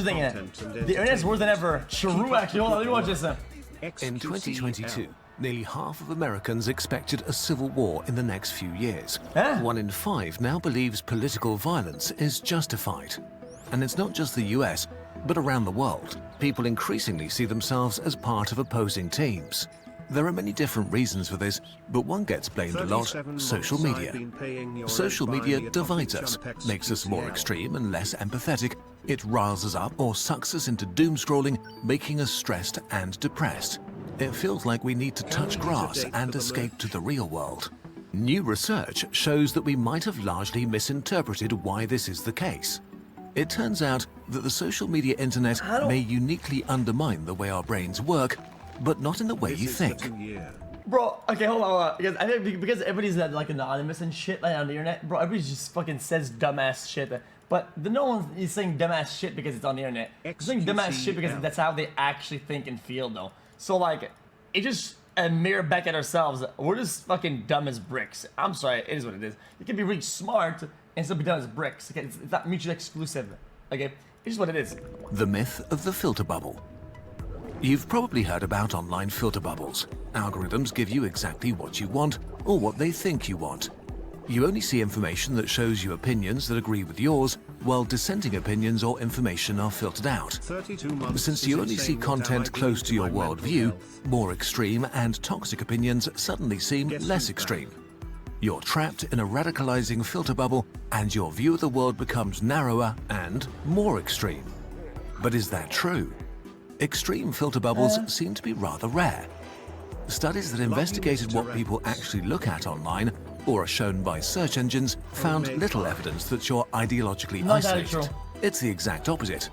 thing. The internet's worse than ever. True, actually. Hold on, let me watch this. In 2022, nearly half of Americans expected a civil war in the next few years. Huh? 1 in 5 now believes political violence is justified. And it's not just the US, but around the world. People increasingly see themselves as part of opposing teams. There are many different reasons for this, but one gets blamed a lot: social media. Social media divides us, makes us more extreme and less empathetic. It riles us up or sucks us into doom scrolling, making us stressed and depressed. It feels like we need to touch grass and escape to the real world. New research shows that we might have largely misinterpreted why this is the case. It turns out that the social media internet may uniquely undermine the way our brains work, but not in the way you think. Bro, okay, hold on. Because I think because everybody's like anonymous and shit like on the internet, bro, everybody just fucking says dumbass shit. But no one is saying dumbass shit because it's on the internet. They're saying dumbass shit because that's how they actually think and feel, though. So like, it just a mirror back at ourselves. We're just fucking dumb as bricks. I'm sorry, it is what it is. You can be really smart and still be dumb as bricks. Okay, it's not mutually exclusive. Okay, it's just what it is. The myth of the filter bubble. You've probably heard about online filter bubbles. Algorithms give you exactly what you want or what they think you want. You only see information that shows you opinions that agree with yours, while dissenting opinions or information are filtered out. Since you only see content close to your worldview, more extreme and toxic opinions suddenly seem less extreme. You're trapped in a radicalizing filter bubble, and your view of the world becomes narrower and more extreme. But is that true? Extreme filter bubbles seem to be rather rare. Studies that investigated what people actually look at online or are shown by search engines found little evidence that you're ideologically isolated. It's the exact opposite.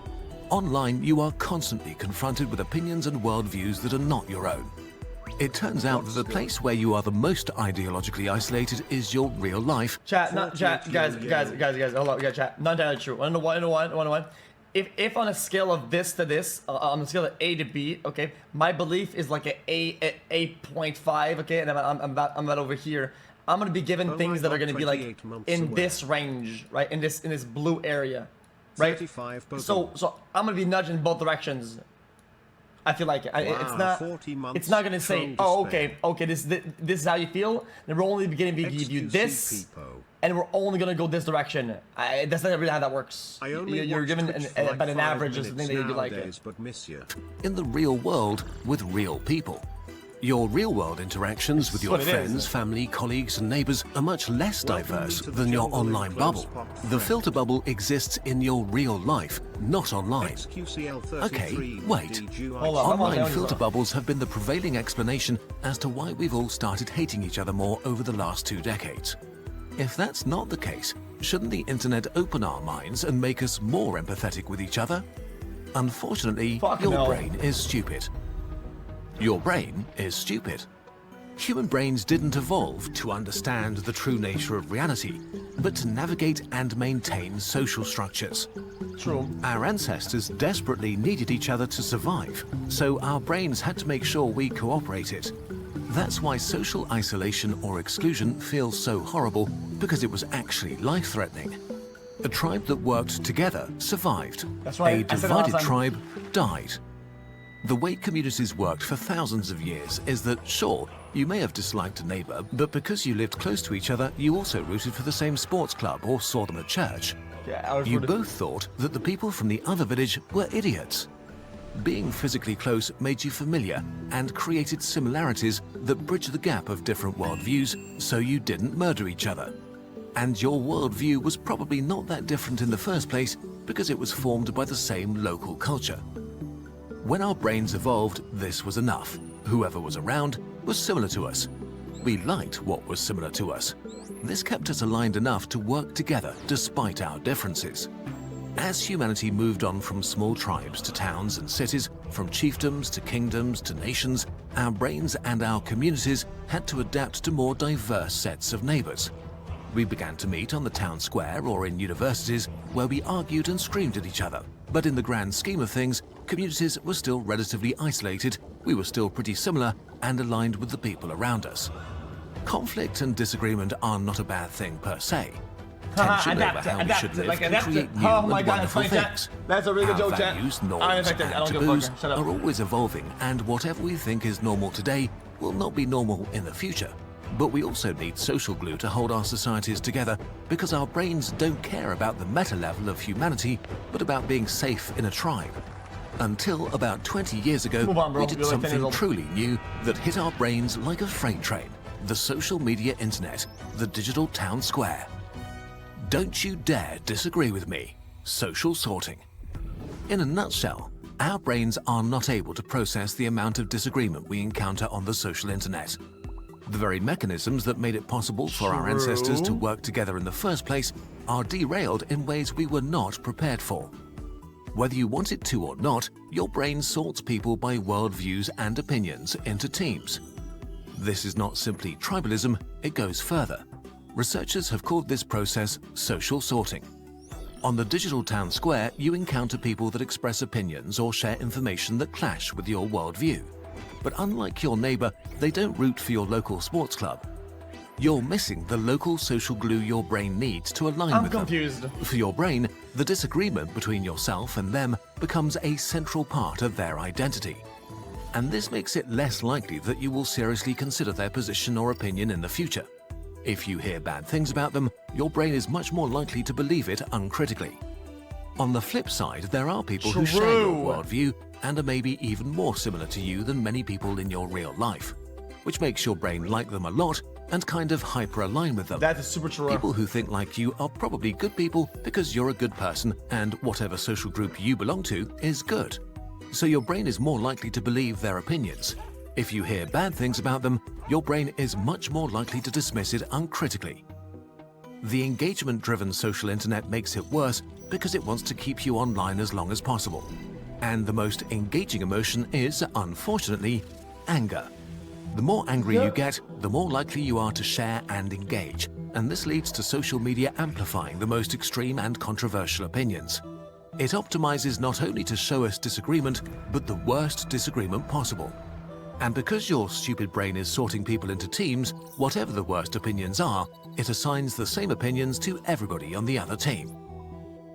Online, you are constantly confronted with opinions and worldviews that are not your own. It turns out that the place where you are the most ideologically isolated is your real life. Chat, guys, hold on, chat. Not entirely true. I don't know why. If on a scale of this to this, on a scale of A to B, okay, my belief is like a 8.5, okay, and I'm about over here. I'm gonna be given things that are gonna be like in this range, right? In this blue area, right? So I'm gonna be nudging in both directions. I feel like it's not gonna say, oh, okay, this is how you feel. Then we're only beginning to give you this, and we're only gonna go this direction. That's not really how that works. You're given about an average of something that you like. In the real world with real people. Your real-world interactions with your friends, family, colleagues and neighbors are much less diverse than your online bubble. The filter bubble exists in your real life, not online. Okay, wait. Online filter bubbles have been the prevailing explanation as to why we've all started hating each other more over the last 2 decades. If that's not the case, shouldn't the internet open our minds and make us more empathetic with each other? Unfortunately, your brain is stupid. Your brain is stupid. Human brains didn't evolve to understand the true nature of reality, but to navigate and maintain social structures. True. Our ancestors desperately needed each other to survive, so our brains had to make sure we cooperated. That's why social isolation or exclusion feels so horrible, because it was actually life-threatening. A tribe that worked together survived. That's right. A divided tribe died. The way communities worked for thousands of years is that, sure, you may have disliked a neighbor, but because you lived close to each other, you also rooted for the same sports club or saw them at church. You both thought that the people from the other village were idiots. Being physically close made you familiar and created similarities that bridged the gap of different worldviews, so you didn't murder each other. And your worldview was probably not that different in the first place because it was formed by the same local culture. When our brains evolved, this was enough. Whoever was around was similar to us. We liked what was similar to us. This kept us aligned enough to work together despite our differences. As humanity moved on from small tribes to towns and cities, from chiefdoms to kingdoms to nations, our brains and our communities had to adapt to more diverse sets of neighbors. We began to meet on the town square or in universities where we argued and screamed at each other. But in the grand scheme of things, communities were still relatively isolated, we were still pretty similar and aligned with the people around us. Conflict and disagreement are not a bad thing per se. tension over Adapt, how we adapt, should live like can adapt. create new Oh my and God, wonderful that's funny, things. chat. That's a really good Our joke, chat. values, I'm norms, infected. I and don't give a fuck. taboos Shut up. are always evolving, and whatever we think is normal today will not be normal in the future. But we also need social glue to hold our societies together, because our brains don't care about the meta level of humanity, but about being safe in a tribe. Until about 20 years ago, Move on, bro. we did You're like 10 years something old. truly new that hit our brains like a freight train: the social media internet, the digital town square. Don't you dare disagree with me. Social sorting. In a nutshell, our brains are not able to process the amount of disagreement we encounter on the social internet. The very mechanisms that made it possible for our ancestors to True. work together in the first place are derailed in ways we were not prepared for. Whether you want it to or not, your brain sorts people by worldviews and opinions into teams. This is not simply tribalism, it goes further. Researchers have called this process social sorting. On the digital town square, you encounter people that express opinions or share information that clash with your worldview. But unlike your neighbor, they don't root for your local sports club. You're missing the local social glue your brain needs to align I'm with confused. them. For your brain, the disagreement between yourself and them becomes a central part of their identity. And this makes it less likely that you will seriously consider their position or opinion in the future. If you hear bad things about them, your brain is much more likely to believe it uncritically. On the flip side, there are people who share your True. worldview and are maybe even more similar to you than many people in your real life, which makes your brain like them a lot and kind of hyper-align with them. That is super true. People who think like you are probably good people because you're a good person and whatever social group you belong to is good. So your brain is more likely to believe their opinions. If you hear bad things about them, your brain is much more likely to dismiss it uncritically. The engagement-driven social internet makes it worse because it wants to keep you online as long as possible. And the most engaging emotion is, unfortunately, anger. The more angry you get, the more likely you are to share and engage, and this leads to social media amplifying the most extreme and controversial opinions. It optimizes not only to show us disagreement, but the worst disagreement possible. And because your stupid brain is sorting people into teams, whatever the worst opinions are, it assigns the same opinions to everybody on the other team.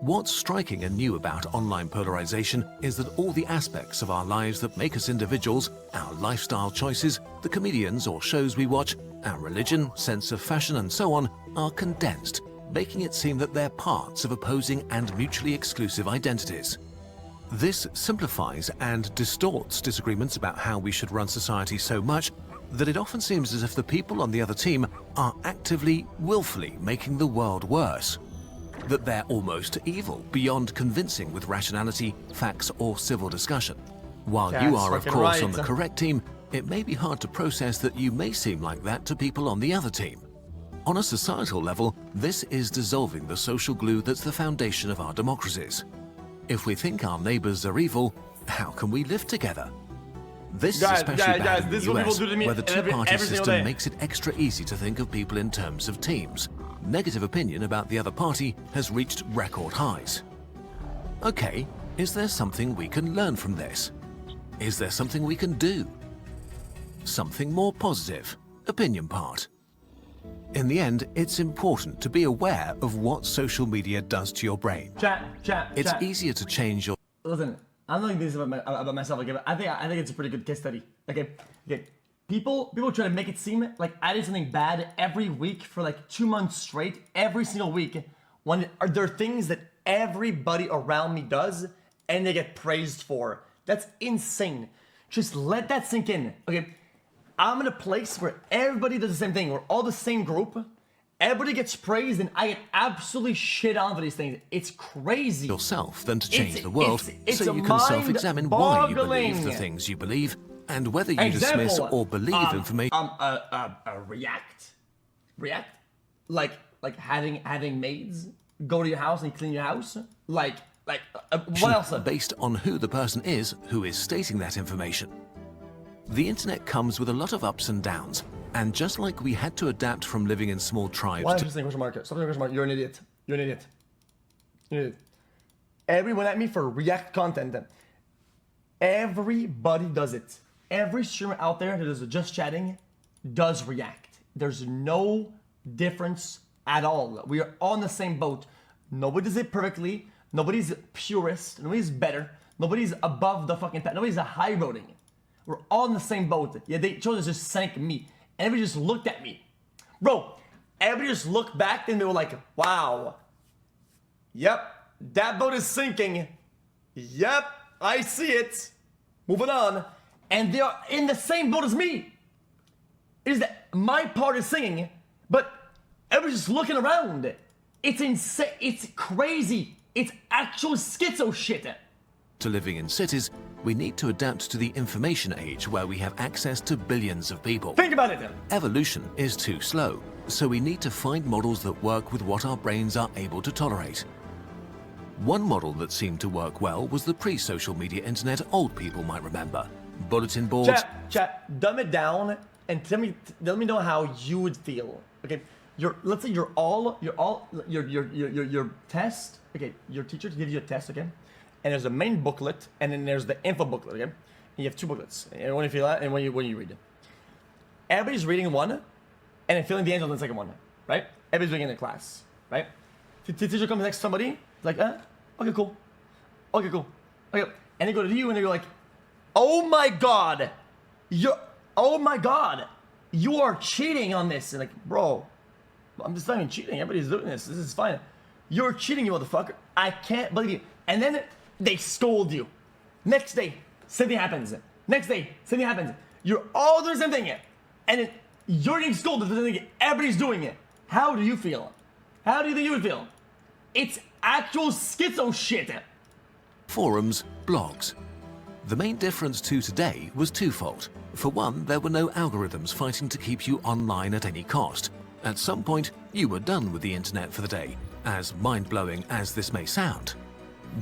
What's striking and new about online polarization is that all the aspects of our lives that make us individuals, our lifestyle choices, the comedians or shows we watch, our religion, sense of fashion and so on, are condensed, making it seem that they're parts of opposing and mutually exclusive identities. This simplifies and distorts disagreements about how we should run society so much that it often seems as if the people on the other team are actively, willfully making the world worse. That they're almost evil, beyond convincing with rationality, facts, or civil discussion. While you That's are, of fucking course, on right. the correct team, it may be hard to process that you may seem like that to people on the other team. On a societal level, this is dissolving the social glue that's the foundation of our democracies. If we think our neighbors are evil, how can we live together? This is especially bad in this is the what people US, do to me where the every two-party single system day. makes it extra easy to think of people in terms of teams. Negative opinion about the other party has reached record highs. Okay, is there something we can learn from this? Is there something we can do? Something more positive, opinion part. In the end, it's important to be aware of what social media does to your brain. Chat. It's easier to change your Listen, I'm not like this about myself. Okay, but I think it's a pretty good case study. Okay. People try to make it seem like I did something bad every week for like 2 months straight, every single week. When there are things that everybody around me does, and they get praised for. That's insane. Just let that sink in. Okay, I'm in a place where everybody does the same thing. We're all the same group. Everybody gets praised, and I get absolutely shit on for these things. It's crazy. yourself than to change It's- the world, it's so a you can self-examine why you believe mind-boggling. the things you believe and whether you dismiss or believe information. React, like having maids go to your house and clean your house, what else? Based on who the person is who is stating that information. The internet comes with a lot of ups and downs, and just like we had to adapt from living in small tribes Why to is this question mark? Stop question mark. You're an idiot. You're an idiot. Everyone at me for React content. Everybody does it. Every streamer out there that is just chatting does React. There's no difference at all. We are on the same boat. Nobody does it perfectly. Nobody's purist. Nobody's better. Nobody's above the fucking pack. Nobody's a high roading. We're all in the same boat. Yeah, they chose to just sank me. And everybody just looked at me. Bro, everybody just looked back and they were like, wow. Yep, that boat is sinking. Yep, I see it. Moving on. And they're in the same boat as me. It is that my part is singing, but everybody's just looking around. It's insane. It's crazy. It's actual schizo shit. To living in cities, we need to adapt to the information age where we have access to billions of people. Think about it. Evolution is too slow, so we need to find models that work with what our brains are able to tolerate. One model that seemed to work well was the pre-social media internet old people might remember. Bulletin boards. Chat, dumb it down and let me know how you would feel. Okay, let's say your test. Okay, your teacher gives you a test. Okay, and there's a main booklet and then there's the info booklet. Okay, and you have two booklets. And when you feel that and when you read it, everybody's reading one and then filling the answer on the second one. Right? Everybody's reading in the class. Right? The teacher comes next to somebody. Like, okay, cool. Okay, cool. Okay, and they go to you and they go like, oh my god, you are cheating on this. And like, bro, I'm just not even cheating. Everybody's doing this. This is fine. You're cheating, you motherfucker. I can't believe you. And then they scold you. Next day, same thing happens. Next day, same thing happens. You're all doing the same thing. And then you're getting scolded for the same thing. Everybody's doing it. How do you feel? How do you think you would feel? It's actual schizo shit. Forums, blogs. The main difference to today was twofold. For one, there were no algorithms fighting to keep you online at any cost. At some point, you were done with the internet for the day, as mind-blowing as this may sound.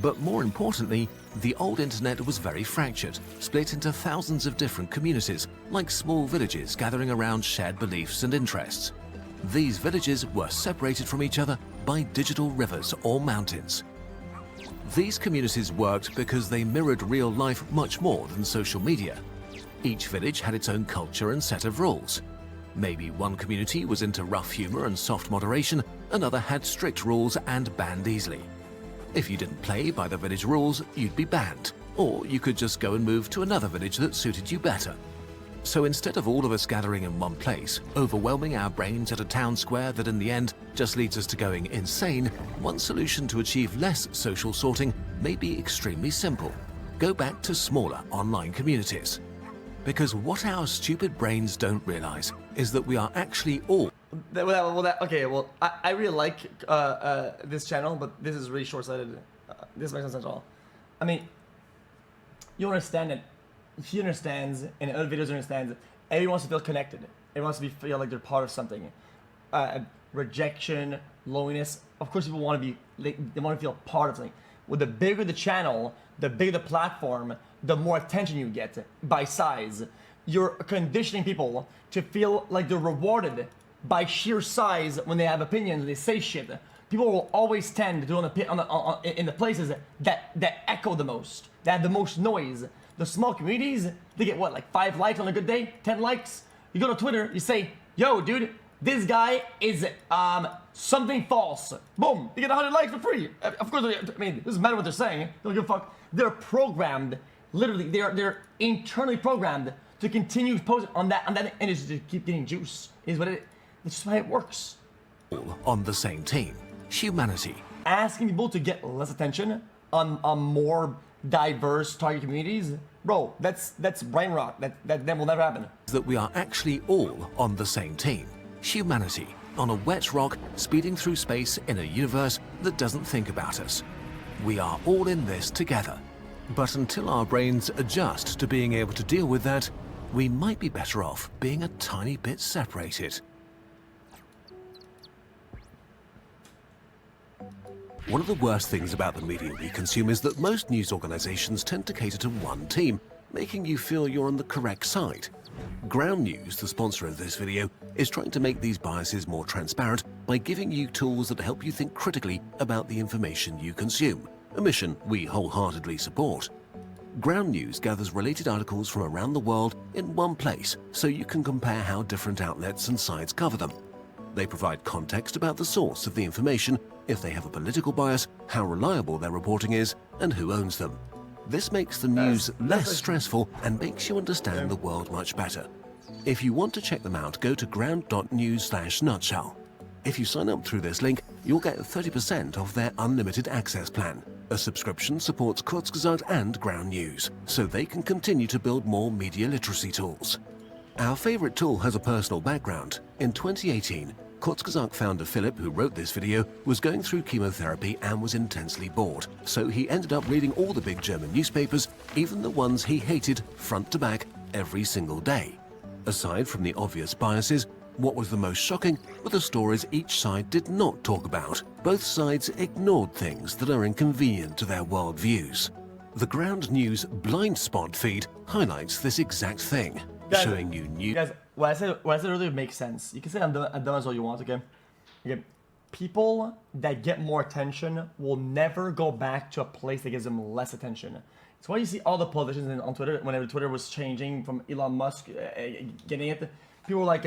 But more importantly, the old internet was very fractured, split into thousands of different communities, like small villages gathering around shared beliefs and interests. These villages were separated from each other by digital rivers or mountains. These communities worked because they mirrored real life much more than social media. Each village had its own culture and set of rules. Maybe one community was into rough humor and soft moderation, another had strict rules and banned easily. If you didn't play by the village rules, you'd be banned, or you could just go and move to another village that suited you better. So instead of all of us gathering in one place, overwhelming our brains at a town square that in the end just leads us to going insane, one solution to achieve less social sorting may be extremely simple. Go back to smaller online communities. Because what our stupid brains don't realize is that we are actually all... I really like this channel, but this is really short-sighted. This makes no sense at all. I mean, you understand it. He understands, and other videos understands. Everyone wants to feel connected. Everyone wants to feel like they're part of something. Rejection, loneliness. Of course, people want to be. They want to feel part of something. Well, the bigger the channel, the bigger the platform, the more attention you get by size. You're conditioning people to feel like they're rewarded by sheer size when they have opinions. They say shit. People will always tend to do in the places that echo the most, that have the most noise. The small communities, they get what, like 5 likes on a good day? 10 likes? You go to Twitter, you say, yo, dude, this guy is something false. Boom, you get 100 likes for free. Of course, I mean, it doesn't matter what they're saying. They don't give a fuck. They're programmed, literally, they're internally programmed to continue posting on that, and just to keep getting juice. It's just how it works. All on the same team, humanity. Asking people to get less attention on more diverse target communities, bro, that's brain rot. That will never happen. That we are actually all on the same team. Humanity, on a wet rock, speeding through space in a universe that doesn't think about us. We are all in this together. But until our brains adjust to being able to deal with that, we might be better off being a tiny bit separated. One of the worst things about the media we consume is that most news organizations tend to cater to one team, making you feel you're on the correct side. Ground News, the sponsor of this video, is trying to make these biases more transparent by giving you tools that help you think critically about the information you consume, a mission we wholeheartedly support. Ground News gathers related articles from around the world in one place so you can compare how different outlets and sites cover them. They provide context about the source of the information, if they have a political bias, how reliable their reporting is, and who owns them. This makes the news less stressful and makes you understand the world much better. If you want to check them out, go to ground.news/nutshell. If you sign up through this link, you'll get 30% off their unlimited access plan. A subscription supports KURZGESAGT and Ground News, so they can continue to build more media literacy tools. Our favorite tool has a personal background. In 2018, KURZGESAGT founder Philip, who wrote this video, was going through chemotherapy and was intensely bored. So he ended up reading all the big German newspapers, even the ones he hated, front to back, every single day. Aside from the obvious biases, what was the most shocking were the stories each side did not talk about. Both sides ignored things that are inconvenient to their worldviews. The Ground News blind spot feed highlights this exact thing, showing you new... Guys, what I said really makes sense. You can say I'm dumb as all you want, okay? Okay. People that get more attention will never go back to a place that gives them less attention. It's why you see all the politicians on Twitter, whenever Twitter was changing from Elon Musk getting it, people were like,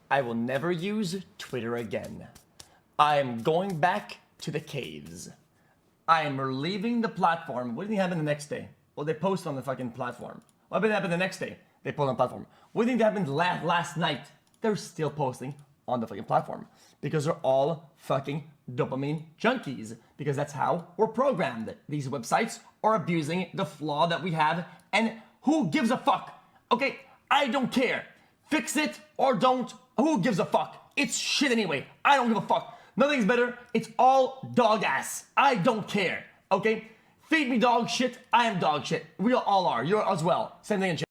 I will never use Twitter again. I am going back to the caves. I am leaving the platform. What do you think happened the next day? Well, they post on the fucking platform. What happened the next day? They post on the platform. What do you think happened last night? They're still posting on the fucking platform. Because they're all fucking dopamine junkies. Because that's how we're programmed. These websites are abusing the flaw that we have. And who gives a fuck? Okay, I don't care. Fix it or don't. Who gives a fuck? It's shit anyway. I don't give a fuck. Nothing's better. It's all dog ass. I don't care. Okay? Feed me dog shit. I am dog shit. We all are. You're as well. Same thing in chat.